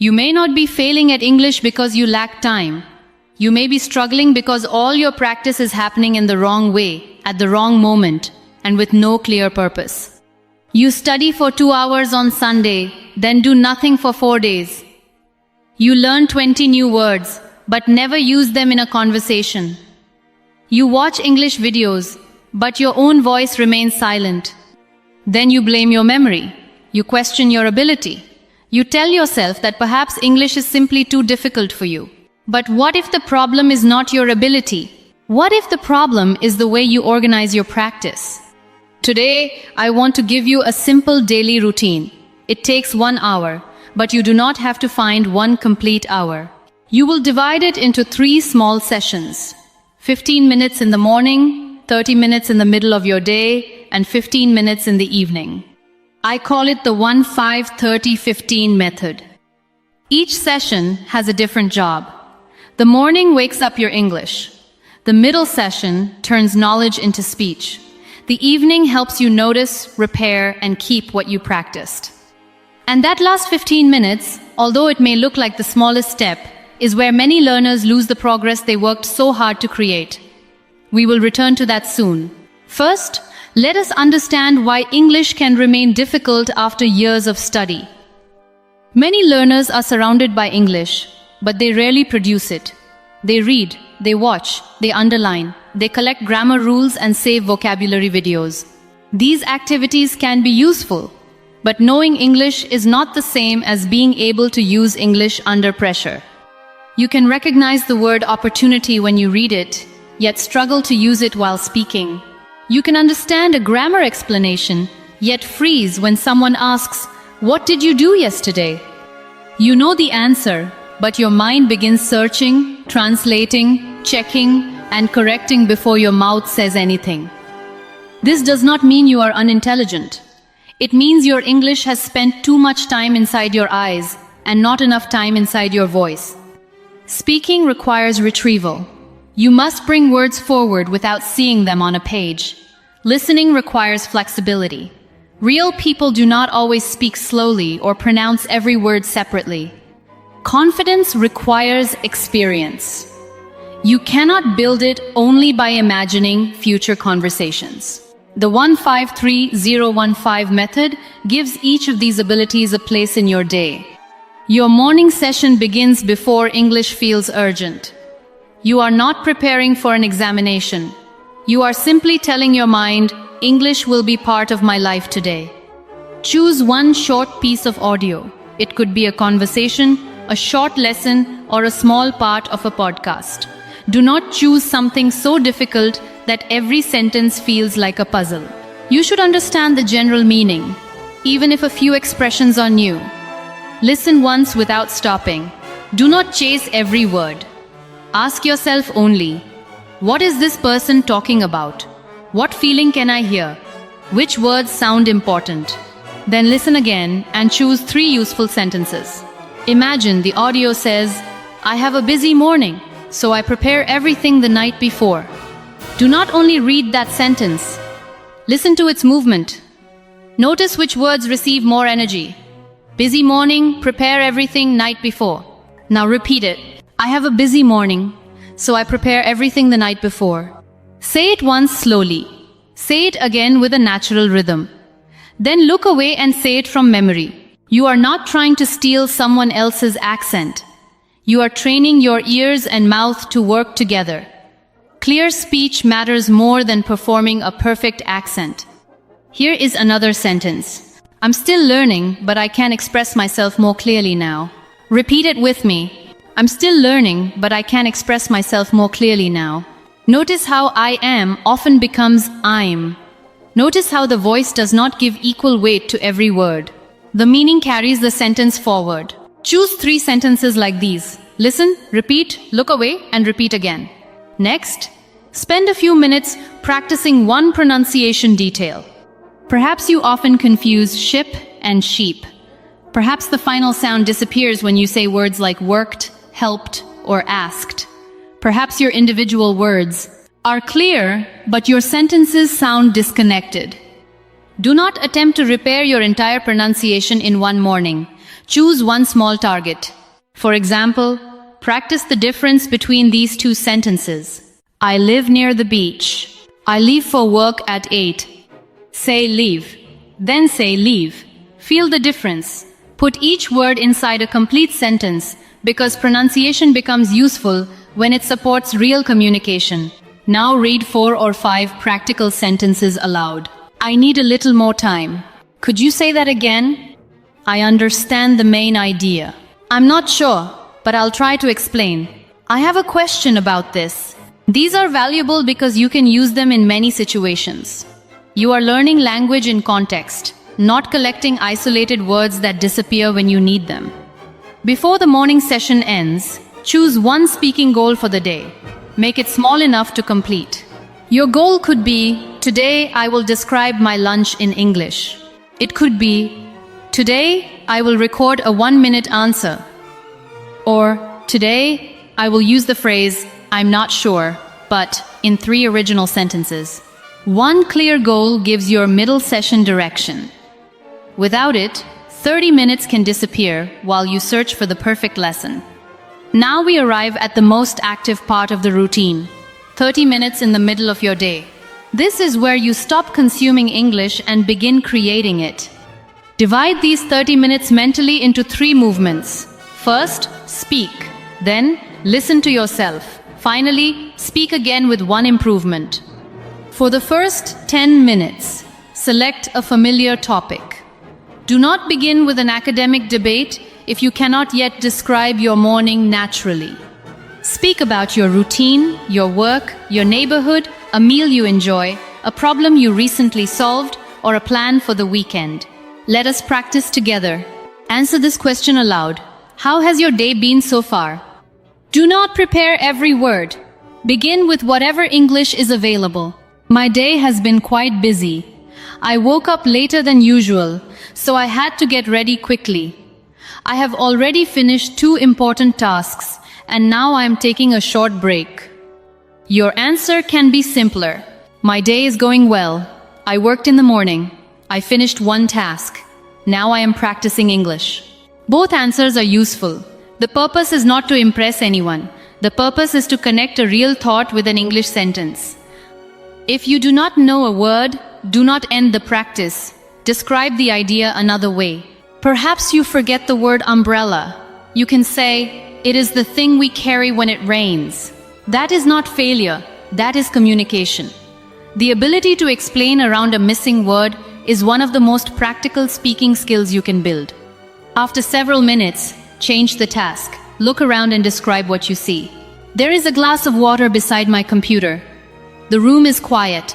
You may not be failing at English because you lack time. You may be struggling because all your practice is happening in the wrong way, at the wrong moment, and with no clear purpose. You study for 2 hours on Sunday, then do nothing for 4 days. You learn 20 new words, but never use them in a conversation. You watch English videos, but your own voice remains silent. Then you blame your memory. You question your ability. You tell yourself that perhaps English is simply too difficult for you. But what if the problem is not your ability? What if the problem is the way you organize your practice? Today, I want to give you a simple daily routine. It takes 1 hour, but you do not have to find one complete hour. You will divide it into 3 small sessions. 15 minutes in the morning, 30 minutes in the middle of your day, and 15 minutes in the evening. I call it the 1-5-30-15 method. Each session has a different job. The morning wakes up your English. The middle session turns knowledge into speech. The evening helps you notice, repair, and keep what you practiced. And that last 15 minutes, although it may look like the smallest step, is where many learners lose the progress they worked so hard to create. We will return to that soon. First, let us understand why English can remain difficult after years of study. Many learners are surrounded by English, but they rarely produce it. They read, they watch, they underline, they collect grammar rules and save vocabulary videos. These activities can be useful, but knowing English is not the same as being able to use English under pressure. You can recognize the word opportunity when you read it, yet struggle to use it while speaking. You can understand a grammar explanation, yet freeze when someone asks, "What did you do yesterday?" You know the answer, but your mind begins searching, translating, checking, and correcting before your mouth says anything. This does not mean you are unintelligent. It means your English has spent too much time inside your eyes and not enough time inside your voice. Speaking requires retrieval. You must bring words forward without seeing them on a page. Listening requires flexibility. Real people do not always speak slowly or pronounce every word separately. Confidence requires experience. You cannot build it only by imagining future conversations. The 1-5-3-0-1-5 method gives each of these abilities a place in your day. Your morning session begins before English feels urgent. You are not preparing for an examination. You are simply telling your mind, English will be part of my life today. Choose one short piece of audio. It could be a conversation, a short lesson, or a small part of a podcast. Do not choose something so difficult that every sentence feels like a puzzle. You should understand the general meaning, even if a few expressions are new. Listen once without stopping. Do not chase every word. Ask yourself only, what is this person talking about? What feeling can I hear? Which words sound important? Then listen again and choose 3 useful sentences. Imagine the audio says, I have a busy morning, so I prepare everything the night before. Do not only read that sentence. Listen to its movement. Notice which words receive more energy. Busy morning, prepare everything night before. Now repeat it. I have a busy morning, so I prepare everything the night before. Say it once slowly. Say it again with a natural rhythm. Then look away and say it from memory. You are not trying to steal someone else's accent. You are training your ears and mouth to work together. Clear speech matters more than performing a perfect accent. Here is another sentence. I'm still learning, but I can express myself more clearly now. Repeat it with me. I'm still learning, but I can express myself more clearly now. Notice how I am often becomes I'm. Notice how the voice does not give equal weight to every word. The meaning carries the sentence forward. Choose 3 sentences like these. Listen, repeat, look away, and repeat again. Next, spend a few minutes practicing one pronunciation detail. Perhaps you often confuse ship and sheep. Perhaps the final sound disappears when you say words like worked, helped, or asked. Perhaps your individual words are clear, but your sentences sound disconnected. Do not attempt to repair your entire pronunciation in one morning. Choose one small target. For example, practice the difference between these two sentences. I live near the beach. I leave for work at 8. Say leave. Then say leave. Feel the difference. Put each word inside a complete sentence because pronunciation becomes useful when it supports real communication. Now read 4 or 5 practical sentences aloud. I need a little more time. Could you say that again? I understand the main idea. I'm not sure, but I'll try to explain. I have a question about this. These are valuable because you can use them in many situations. You are learning language in context, not collecting isolated words that disappear when you need them. Before the morning session ends, choose one speaking goal for the day. Make it small enough to complete. Your goal could be, today I will describe my lunch in English. It could be, today I will record a 1-minute answer. Or, today I will use the phrase, I'm not sure, but in 3 original sentences. One clear goal gives your middle session direction. Without it, 30 minutes can disappear while you search for the perfect lesson. Now we arrive at the most active part of the routine, 30 minutes in the middle of your day. This is where you stop consuming English and begin creating it. Divide these 30 minutes mentally into 3 movements. First, speak. Then, listen to yourself. Finally, speak again with 1 improvement. For the first 10 minutes, select a familiar topic. Do not begin with an academic debate if you cannot yet describe your morning naturally. Speak about your routine, your work, your neighborhood, a meal you enjoy, a problem you recently solved, or a plan for the weekend. Let us practice together. Answer this question aloud. How has your day been so far? Do not prepare every word. Begin with whatever English is available. My day has been quite busy. I woke up later than usual, so I had to get ready quickly. I have already finished 2 important tasks, and now I am taking a short break. Your answer can be simpler. My day is going well. I worked in the morning. I finished 1 task. Now I am practicing English. Both answers are useful. The purpose is not to impress anyone. The purpose is to connect a real thought with an English sentence. If you do not know a word, do not end the practice. Describe the idea another way. Perhaps you forget the word umbrella. You can say, it is the thing we carry when it rains. That is not failure, that is communication. The ability to explain around a missing word is one of the most practical speaking skills you can build. After several minutes, change the task. Look around and describe what you see. There is a glass of water beside my computer. The room is quiet.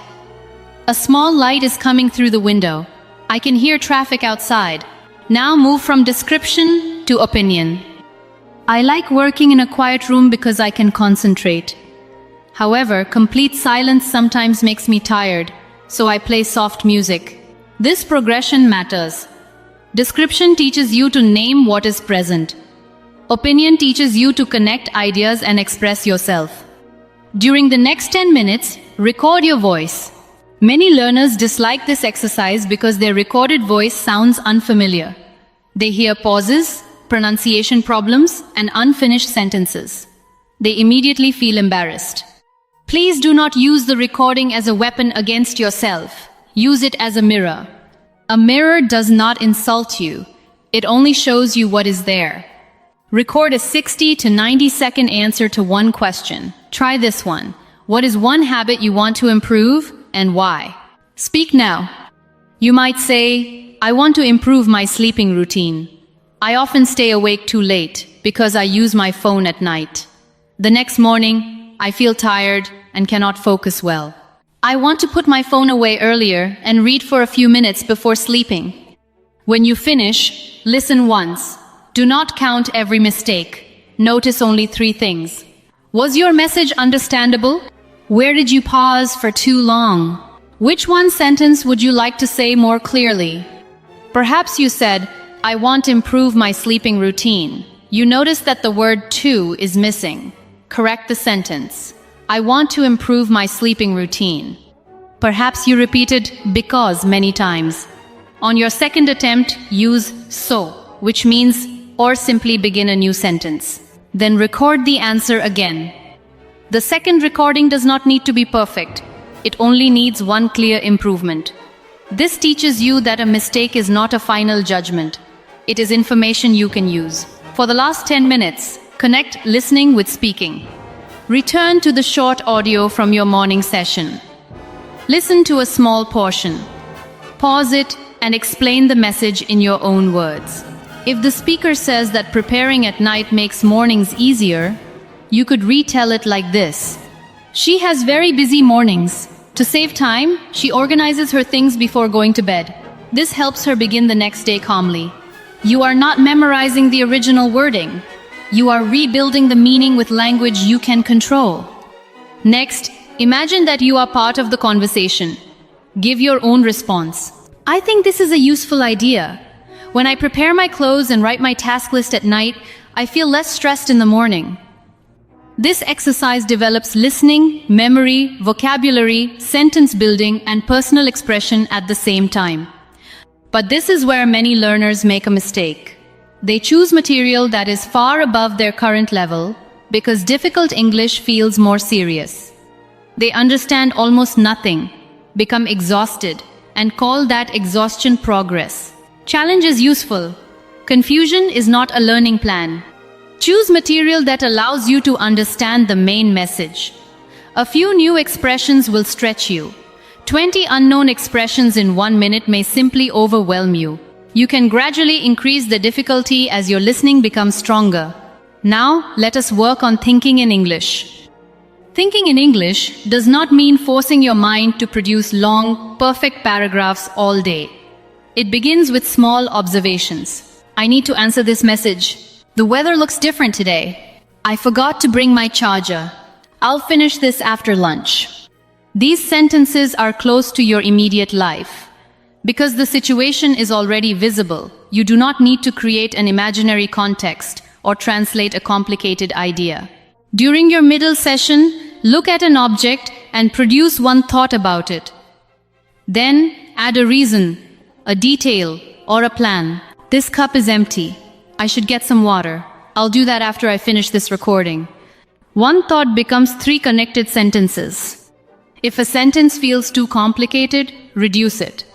A small light is coming through the window. I can hear traffic outside. Now move from description to opinion. I like working in a quiet room because I can concentrate. However, complete silence sometimes makes me tired, so I play soft music. This progression matters. Description teaches you to name what is present. Opinion teaches you to connect ideas and express yourself. During the next 10 minutes, record your voice. Many learners dislike this exercise because their recorded voice sounds unfamiliar. They hear pauses, pronunciation problems, and unfinished sentences. They immediately feel embarrassed. Please do not use the recording as a weapon against yourself. Use it as a mirror. A mirror does not insult you. It only shows you what is there. Record a 60 to 90-second answer to one question. Try this one. What is one habit you want to improve and why? Speak now. You might say, I want to improve my sleeping routine. I often stay awake too late because I use my phone at night. The next morning, I feel tired and cannot focus well. I want to put my phone away earlier and read for a few minutes before sleeping. When you finish, listen once. Do not count every mistake. Notice only 3 things. Was your message understandable? Where did you pause for too long? Which one sentence would you like to say more clearly? Perhaps you said, I want to improve my sleeping routine. You notice that the word to is missing. Correct the sentence. I want to improve my sleeping routine. Perhaps you repeated because many times. On your second attempt, use so, which means or simply begin a new sentence. Then record the answer again. The second recording does not need to be perfect. It only needs one clear improvement. This teaches you that a mistake is not a final judgment. It is information you can use. For the last 10 minutes, connect listening with speaking. Return to the short audio from your morning session. Listen to a small portion. Pause it and explain the message in your own words. If the speaker says that preparing at night makes mornings easier, you could retell it like this. She has very busy mornings. To save time, she organizes her things before going to bed. This helps her begin the next day calmly. You are not memorizing the original wording. You are rebuilding the meaning with language you can control. Next, imagine that you are part of the conversation. Give your own response. I think this is a useful idea. When I prepare my clothes and write my task list at night, I feel less stressed in the morning. This exercise develops listening, memory, vocabulary, sentence building, and personal expression at the same time. But this is where many learners make a mistake. They choose material that is far above their current level because difficult English feels more serious. They understand almost nothing, become exhausted, and call that exhaustion progress. Challenge is useful. Confusion is not a learning plan. Choose material that allows you to understand the main message. A few new expressions will stretch you. 20 unknown expressions in 1 minute may simply overwhelm you. You can gradually increase the difficulty as your listening becomes stronger. Now, let us work on thinking in English. Thinking in English does not mean forcing your mind to produce long, perfect paragraphs all day. It begins with small observations. I need to answer this message. The weather looks different today. I forgot to bring my charger. I'll finish this after lunch. These sentences are close to your immediate life. Because the situation is already visible, you do not need to create an imaginary context or translate a complicated idea. During your middle session, look at an object and produce one thought about it. Then add a reason, a detail, or a plan. This cup is empty. I should get some water. I'll do that after I finish this recording. One thought becomes 3 connected sentences. If a sentence feels too complicated, reduce it.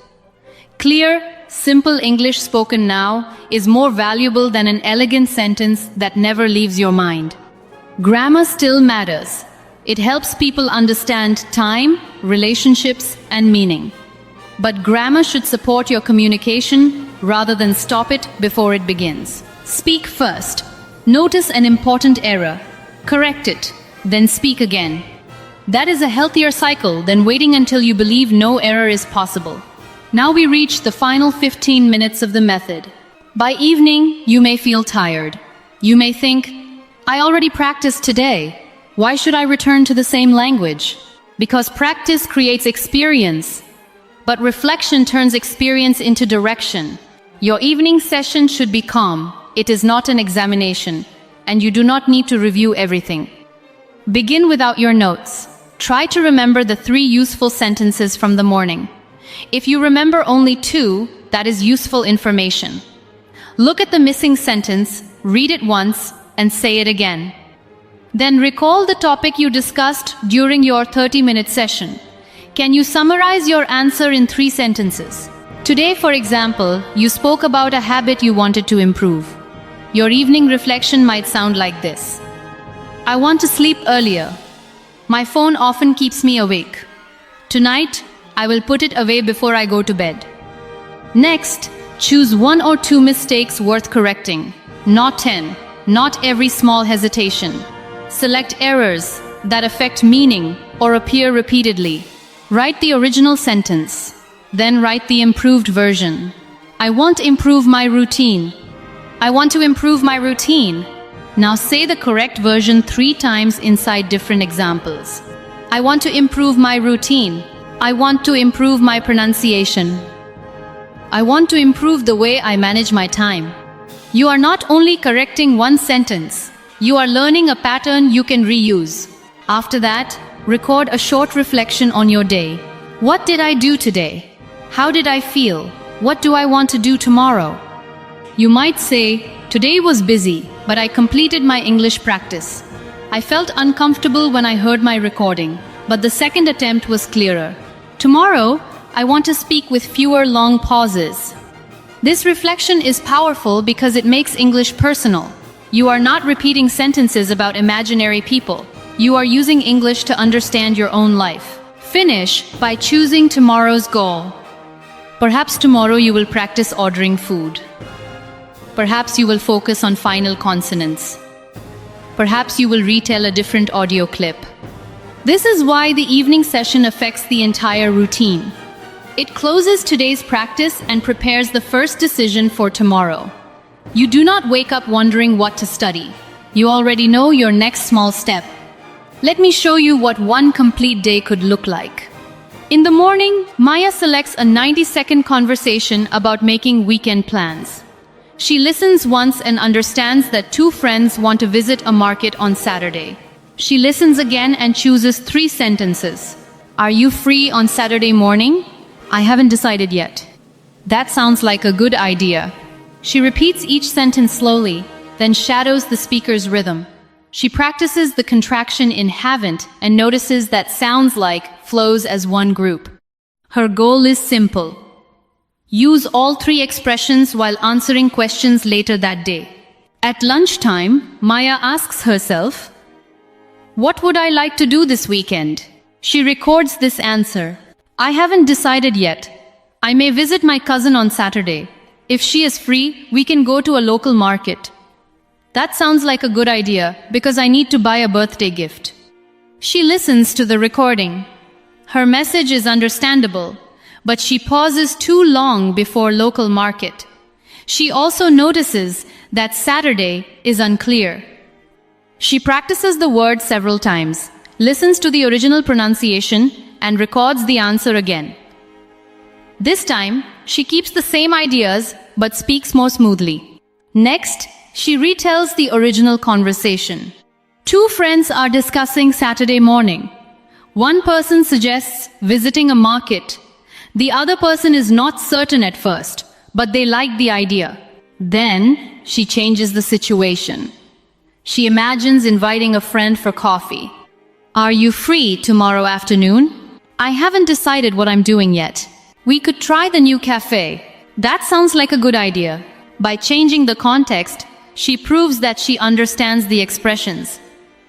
Clear, simple English spoken now is more valuable than an elegant sentence that never leaves your mind. Grammar still matters. It helps people understand time, relationships, and meaning. But grammar should support your communication rather than stop it before it begins. Speak first. Notice an important error. Correct it, then speak again. That is a healthier cycle than waiting until you believe no error is possible. Now we reach the final 15 minutes of the method. By evening, you may feel tired. You may think, I already practiced today. Why should I return to the same language? Because practice creates experience. But reflection turns experience into direction. Your evening session should be calm. It is not an examination, and you do not need to review everything. Begin without your notes. Try to remember the 3 useful sentences from the morning. If you remember only 2, that is useful information. Look at the missing sentence, read it once, and say it again. Then recall the topic you discussed during your 30-minute session. Can you summarize your answer in 3 sentences? Today, for example, you spoke about a habit you wanted to improve. Your evening reflection might sound like this. I want to sleep earlier. My phone often keeps me awake. Tonight, I will put it away before I go to bed. Next, choose 1 or 2 mistakes worth correcting, not 10, not every small hesitation. Select errors that affect meaning or appear repeatedly. Write the original sentence, then write the improved version. I want to improve my routine. I want to improve my routine. Now say the correct version 3 times inside different examples. I want to improve my routine. I want to improve my pronunciation. I want to improve the way I manage my time. You are not only correcting one sentence, you are learning a pattern you can reuse. After that, record a short reflection on your day. What did I do today? How did I feel? What do I want to do tomorrow? You might say, Today was busy, but I completed my English practice. I felt uncomfortable when I heard my recording, but the second attempt was clearer. Tomorrow, I want to speak with fewer long pauses. This reflection is powerful because it makes English personal. You are not repeating sentences about imaginary people. You are using English to understand your own life. Finish by choosing tomorrow's goal. Perhaps tomorrow you will practice ordering food. Perhaps you will focus on final consonants. Perhaps you will retell a different audio clip. This is why the evening session affects the entire routine. It closes today's practice and prepares the first decision for tomorrow. You do not wake up wondering what to study. You already know your next small step. Let me show you what one complete day could look like. In the morning, Maya selects a 90-second conversation about making weekend plans. She listens once and understands that two friends want to visit a market on Saturday. She listens again and chooses 3 sentences. Are you free on Saturday morning? I haven't decided yet. That sounds like a good idea. She repeats each sentence slowly, then shadows the speaker's rhythm. She practices the contraction in haven't and notices that sounds like flows as one group. Her goal is simple. Use all 3 expressions while answering questions later that day. At lunchtime, Maya asks herself, "What would I like to do this weekend?" She records this answer. I haven't decided yet. I may visit my cousin on Saturday. If she is free, we can go to a local market. That sounds like a good idea because I need to buy a birthday gift. She listens to the recording. Her message is understandable, but she pauses too long before local market. She also notices that Saturday is unclear. She practices the word several times, listens to the original pronunciation, and records the answer again. This time, she keeps the same ideas but speaks more smoothly. Next, she retells the original conversation. 2 friends are discussing Saturday morning. One person suggests visiting a market. The other person is not certain at first, but they like the idea. Then, she changes the situation. She imagines inviting a friend for coffee. Are you free tomorrow afternoon? I haven't decided what I'm doing yet. We could try the new cafe. That sounds like a good idea. By changing the context, she proves that she understands the expressions.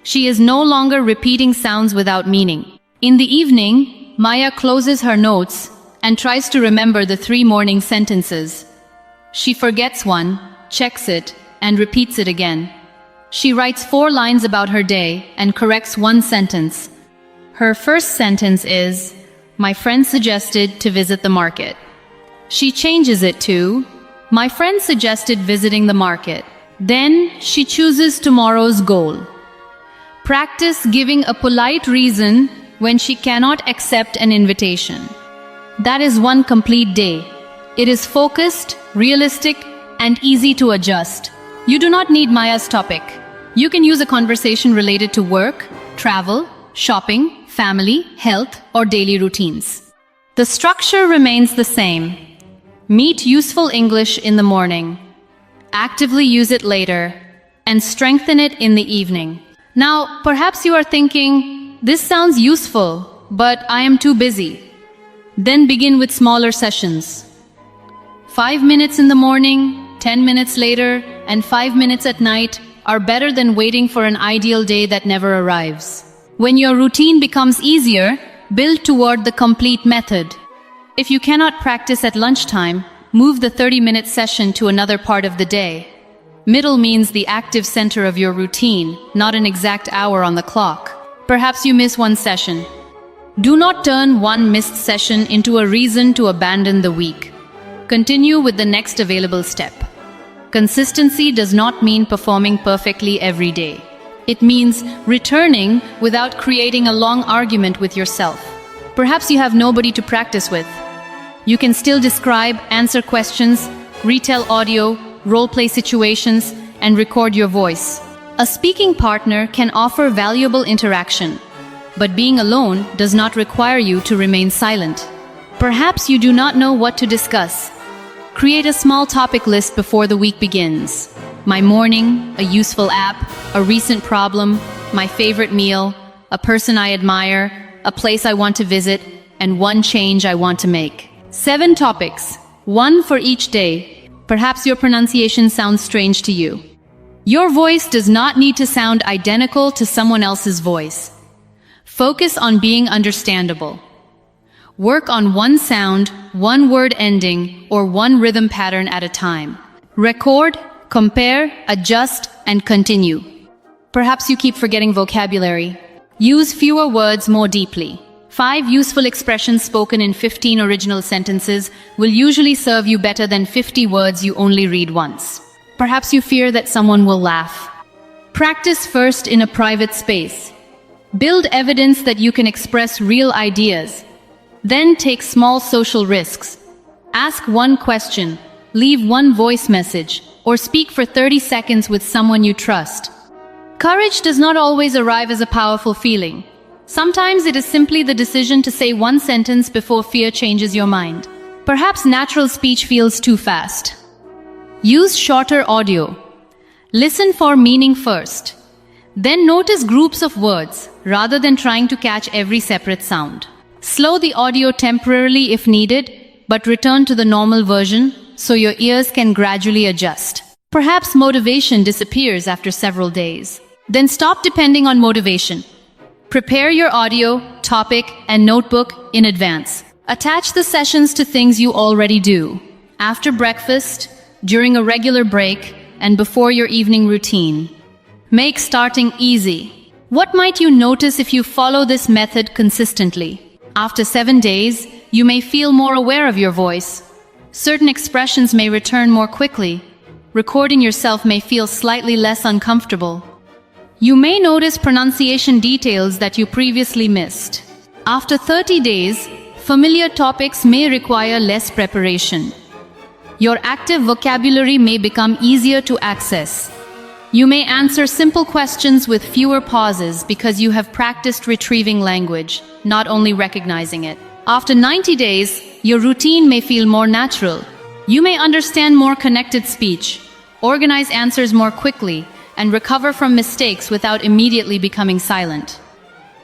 She is no longer repeating sounds without meaning. In the evening, Maya closes her notes and tries to remember the 3 morning sentences. She forgets one, checks it, and repeats it again. She writes 4 lines about her day and corrects 1 sentence. Her first sentence is, "My friend suggested to visit the market." She changes it to, "My friend suggested visiting the market." Then she chooses tomorrow's goal. Practice giving a polite reason when she cannot accept an invitation. That is one complete day. It is focused, realistic, and easy to adjust. You do not need Maya's topic. You can use a conversation related to work, travel, shopping, family, health, or daily routines. The structure remains the same. Meet useful English in the morning. Actively use it later, and strengthen it in the evening. Now, perhaps you are thinking, this sounds useful, but I am too busy. Then begin with smaller sessions. 5 minutes in the morning, 10 minutes later, and 5 minutes at night are better than waiting for an ideal day that never arrives. When your routine becomes easier, build toward the complete method. If you cannot practice at lunchtime, move the 30-minute session to another part of the day. Middle means the active center of your routine, not an exact hour on the clock. Perhaps you miss one session. Do not turn one missed session into a reason to abandon the week. Continue with the next available step. Consistency does not mean performing perfectly every day. It means returning without creating a long argument with yourself. Perhaps you have nobody to practice with. You can still describe, answer questions, retell audio, role-play situations, and record your voice. A speaking partner can offer valuable interaction, but being alone does not require you to remain silent. Perhaps you do not know what to discuss. Create a small topic list before the week begins. my morning, a useful app, a recent problem, my favorite meal, a person I admire, a place I want to visit, and one change I want to make. 7 topics, one for each day. Perhaps your pronunciation sounds strange to you. Your voice does not need to sound identical to someone else's voice. Focus on being understandable. Work on one sound, one word ending, or one rhythm pattern at a time. Record, compare, adjust, and continue. Perhaps you keep forgetting vocabulary. Use fewer words more deeply. 5 useful expressions spoken in 15 original sentences will usually serve you better than 50 words you only read once. Perhaps you fear that someone will laugh. Practice first in a private space. Build evidence that you can express real ideas. Then take small social risks. Ask one question, leave one voice message, or speak for 30 seconds with someone you trust. Courage does not always arrive as a powerful feeling. Sometimes it is simply the decision to say one sentence before fear changes your mind. Perhaps natural speech feels too fast. Use shorter audio. Listen for meaning first. Then notice groups of words, rather than trying to catch every separate sound. Slow the audio temporarily if needed, but return to the normal version so your ears can gradually adjust. Perhaps motivation disappears after several days. Then stop depending on motivation. Prepare your audio, topic, and notebook in advance. Attach the sessions to things you already do. After breakfast, during a regular break, and before your evening routine. Make starting easy. What might you notice if you follow this method consistently? After 7 days, you may feel more aware of your voice. Certain expressions may return more quickly. Recording yourself may feel slightly less uncomfortable. You may notice pronunciation details that you previously missed. After 30 days, familiar topics may require less preparation. Your active vocabulary may become easier to access. You may answer simple questions with fewer pauses because you have practiced retrieving language, not only recognizing it. After 90 days, your routine may feel more natural. You may understand more connected speech, organize answers more quickly, and recover from mistakes without immediately becoming silent.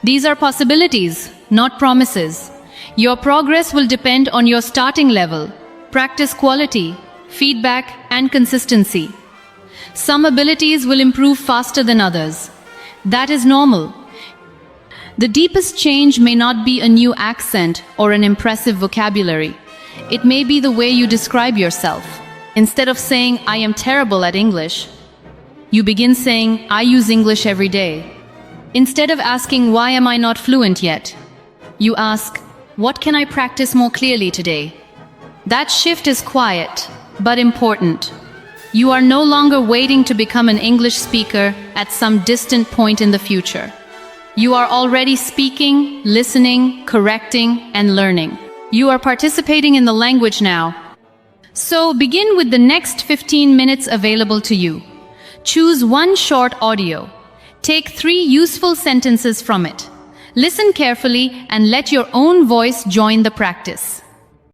These are possibilities, not promises. Your progress will depend on your starting level, practice quality, feedback, and consistency. Some abilities will improve faster than others. That is normal. The deepest change may not be a new accent or an impressive vocabulary. It may be the way you describe yourself. Instead of saying, "I am terrible at English," you begin saying, "I use English every day." Instead of asking, "Why am I not fluent yet?" you ask, "What can I practice more clearly today?" That shift is quiet, but important. You are no longer waiting to become an English speaker at some distant point in the future. You are already speaking, listening, correcting, and learning. You are participating in the language now. So begin with the next 15 minutes available to you. Choose one short audio. Take 3 useful sentences from it. Listen carefully and let your own voice join the practice.